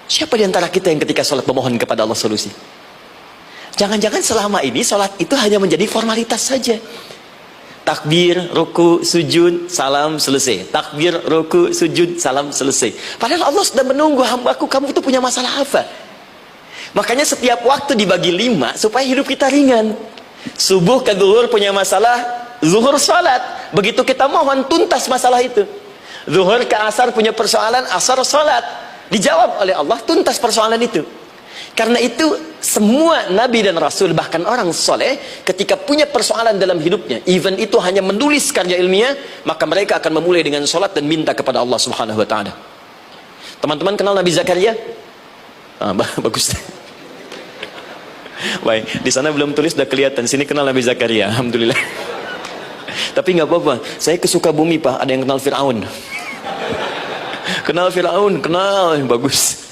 Siapa di antara kita yang ketika sholat memohon kepada Allah solusi? Jangan-jangan selama ini sholat itu hanya menjadi formalitas saja. Takbir, ruku, sujud, salam, selesai. Takbir, ruku, sujud, salam, selesai. Padahal Allah sudah menunggu hambaku, kamu itu punya masalah apa? Makanya setiap waktu dibagi 5 supaya hidup kita ringan. Subuh ke zuhur punya masalah, zuhur sholat. Begitu kita mohon, tuntas masalah itu. Zuhur ke asar punya persoalan, asar sholat. Dijawab oleh Allah, tuntas persoalan itu. Karena itu semua nabi dan rasul, bahkan orang soleh, ketika punya persoalan dalam hidupnya, even itu hanya menulis karya ilmiah, maka mereka akan memulai dengan sholat dan minta kepada Allah Subhanahu Wa Taala. Teman-teman kenal Nabi Zakaria? Bagus. Baik, di sana belum tulis, sudah kelihatan. Sini kenal Nabi Zakaria, alhamdulillah. Tapi nggak apa-apa. Saya ke Sukabumi, Pak. Ada yang kenal Fir'aun? Kenal Fir'aun, kenal, bagus.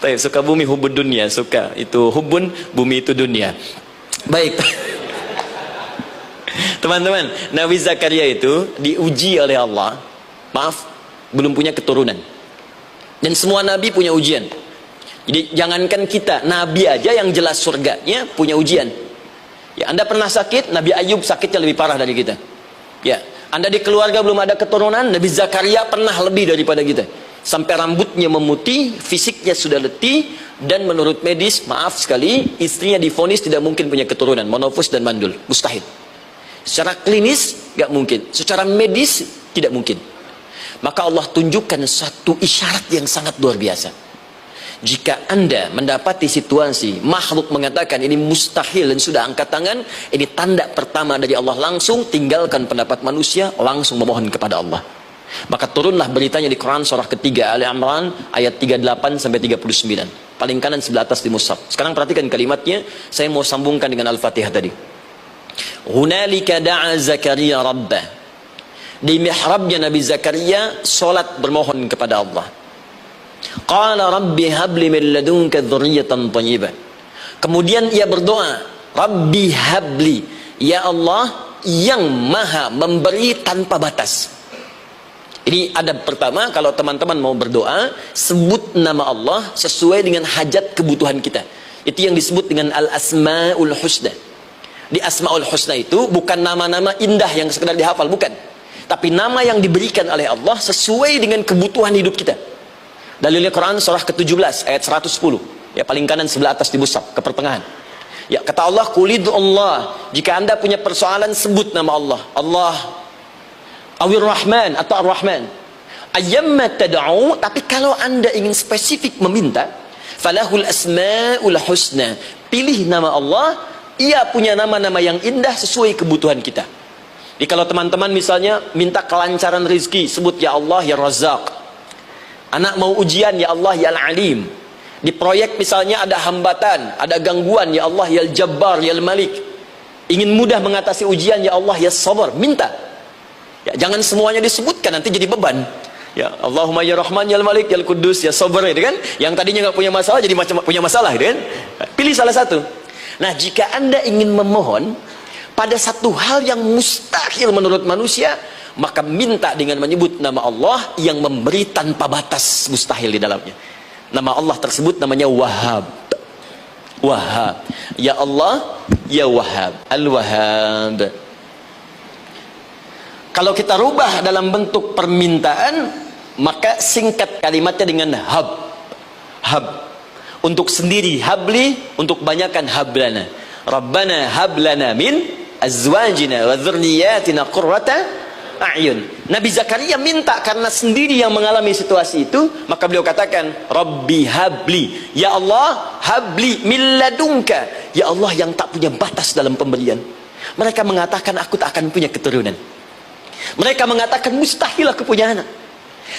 Sukabumi hubun dunia, suka itu hubun, bumi itu dunia. Baik. Teman-teman, Nabi Zakaria itu diuji oleh Allah. Maaf, belum punya keturunan. Dan semua nabi punya ujian. Jadi jangankan kita, nabi aja yang jelas surganya punya ujian. Ya, Anda pernah sakit, Nabi Ayub sakitnya lebih parah dari kita. Ya, Anda di keluarga belum ada keturunan, Nabi Zakaria pernah lebih daripada kita. Sampai rambutnya memutih, fisiknya sudah letih, dan menurut medis, maaf sekali, istrinya divonis tidak mungkin punya keturunan, monofus dan mandul, mustahil. Secara klinis gak mungkin, secara medis tidak mungkin. Maka Allah tunjukkan satu isyarat yang sangat luar biasa. Jika Anda mendapati situasi makhluk mengatakan ini mustahil dan sudah angkat tangan, ini tanda pertama dari Allah, langsung tinggalkan pendapat manusia, langsung memohon kepada Allah. Maka turunlah beritanya di Quran surah ketiga Ali Imran ayat 38 sampai 39. Paling kanan sebelah atas di mushaf. Sekarang perhatikan kalimatnya, saya mau sambungkan dengan Al-Fatihah tadi. Hunalika da'a Zakaria rabbah. Di mihrabnya Nabi Zakaria salat bermohon kepada Allah. Qala rabbi habli min ladunka dzurriyyatan thayyibah. Kemudian ia berdoa, Rabbi habli, ya Allah yang maha memberi tanpa batas. Ini adab pertama, kalau teman-teman mau berdoa, sebut nama Allah sesuai dengan hajat kebutuhan kita. Itu yang disebut dengan Al-Asma'ul Husna. Di Asma'ul Husna itu bukan nama-nama indah yang sekedar dihafal, bukan. Tapi nama yang diberikan oleh Allah sesuai dengan kebutuhan hidup kita. Dalilnya Quran surah ke-17 ayat 110. Ya, paling kanan sebelah atas di mushaf, ke pertengahan. Ya, kata Allah, Qulidhu Allah. Jika Anda punya persoalan, sebut nama Allah. Allah Awir Rahman atau Ar-Rahman. Ayyamma tad'u, tapi kalau Anda ingin spesifik meminta, falahul asmaul husna. Pilih nama Allah, ia punya nama-nama yang indah sesuai kebutuhan kita. Jadi kalau teman-teman misalnya minta kelancaran rezeki, sebut ya Allah ya Razzaq. Anak mau ujian, ya Allah ya Al-Alim. Di proyek misalnya ada hambatan, ada gangguan, ya Allah ya Al-Jabbar ya Al-Malik. Ingin mudah mengatasi ujian, ya Allah ya Sabar. Minta. Ya, jangan semuanya disebutkan, nanti jadi beban. Ya, Allahumma ya Rahman ya Malik ya Kudus ya Sabar, itu kan? Yang tadinya nggak punya masalah jadi macam punya masalah, gitu kan? Pilih salah satu. Nah, jika Anda ingin memohon pada satu hal yang mustahil menurut manusia, maka minta dengan menyebut nama Allah yang memberi tanpa batas, mustahil di dalamnya. Nama Allah tersebut namanya Wahhab. Wahhab. Ya Allah, ya Wahhab. Al-Wahhab. Kalau kita rubah dalam bentuk permintaan, maka singkat kalimatnya dengan hab. Hab. Untuk sendiri habli, untuk banyakkan hablana. Rabbana hablana min azwajina wa dzurriyyatina qurrata a'yun. Nabi Zakaria minta karena sendiri yang mengalami situasi itu, maka beliau katakan, Rabbi habli, ya Allah habli min ladunka, ya Allah yang tak punya batas dalam pemberian. Mereka mengatakan aku tak akan punya keturunan. Mereka mengatakan mustahil aku punya anak.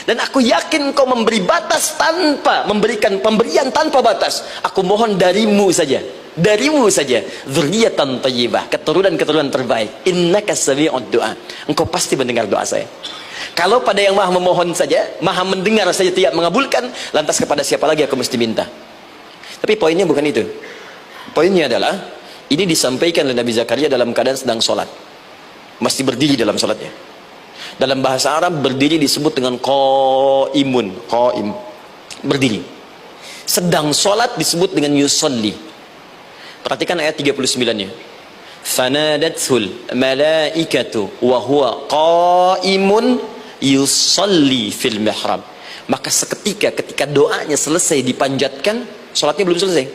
Dan aku yakin kau memberi batas tanpa memberikan pemberian tanpa batas. Aku mohon darimu saja. Darimu saja. Dzurriyyatan thayyibah, keturunan-keturunan terbaik. Innaka sami'ud du'a. Engkau pasti mendengar doa saya. Kalau pada yang maha memohon saja, maha mendengar saja tidak mengabulkan, lantas kepada siapa lagi aku mesti minta? Tapi poinnya bukan itu. Poinnya adalah ini disampaikan oleh Nabi Zakaria dalam keadaan sedang sholat. Masih berdiri dalam sholatnya. Dalam bahasa Arab berdiri disebut dengan qaimun, qaim, berdiri. Sedang sholat disebut dengan yusalli. Perhatikan ayat 39-nya. Fanadathul malaikatu wa huwa qaimun yusalli fil mihrab. Maka ketika doanya selesai dipanjatkan, sholatnya belum selesai.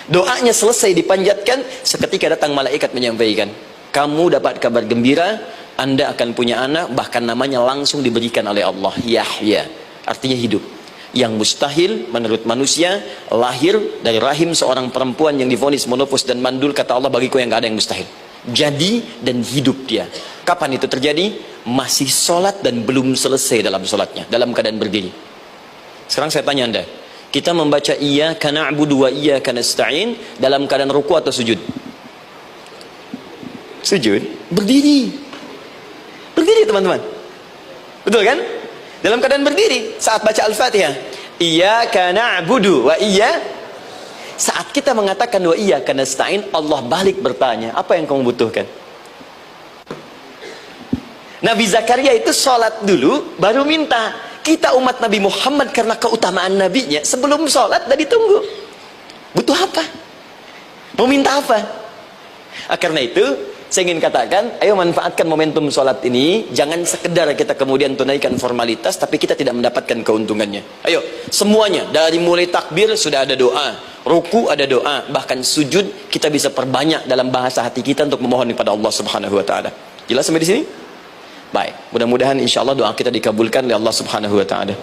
Doanya selesai dipanjatkan, seketika datang malaikat menyampaikan, kamu dapat kabar gembira, Anda akan punya anak, bahkan namanya langsung diberikan oleh Allah, Yahya. Artinya hidup. Yang mustahil menurut manusia, lahir dari rahim seorang perempuan yang divonis monopos dan mandul, kata Allah, bagiku yang gak ada yang mustahil. Jadi dan hidup dia. Kapan itu terjadi? Masih sholat dan belum selesai dalam sholatnya, dalam keadaan berdiri. Sekarang saya tanya Anda, kita membaca iyyaka na'budu wa iyyaka nasta'in dalam keadaan ruku atau sujud? Sujud. Berdiri. Berdiri teman-teman. Betul kan? Dalam keadaan berdiri saat baca Al-Fatihah. Iyyaka na'budu wa saat kita mengatakan wa iyyaka nasta'in, Allah balik bertanya, apa yang kamu butuhkan? Nabi Zakaria itu sholat dulu baru minta. Kita umat Nabi Muhammad karena keutamaan nabinya, sebelum sholat dah ditunggu. Butuh apa? Mau minta apa? Karena itu saya ingin katakan, ayo manfaatkan momentum sholat ini. Jangan sekedar kita kemudian tunaikan formalitas, tapi kita tidak mendapatkan keuntungannya. Ayo, semuanya, dari mulai takbir sudah ada doa, ruku ada doa, bahkan sujud kita bisa perbanyak dalam bahasa hati kita untuk memohon kepada Allah Subhanahu Wa Taala. Jelas sampai di sini? Baik, mudah-mudahan insya Allah doa kita dikabulkan oleh Allah Subhanahu Wa Taala.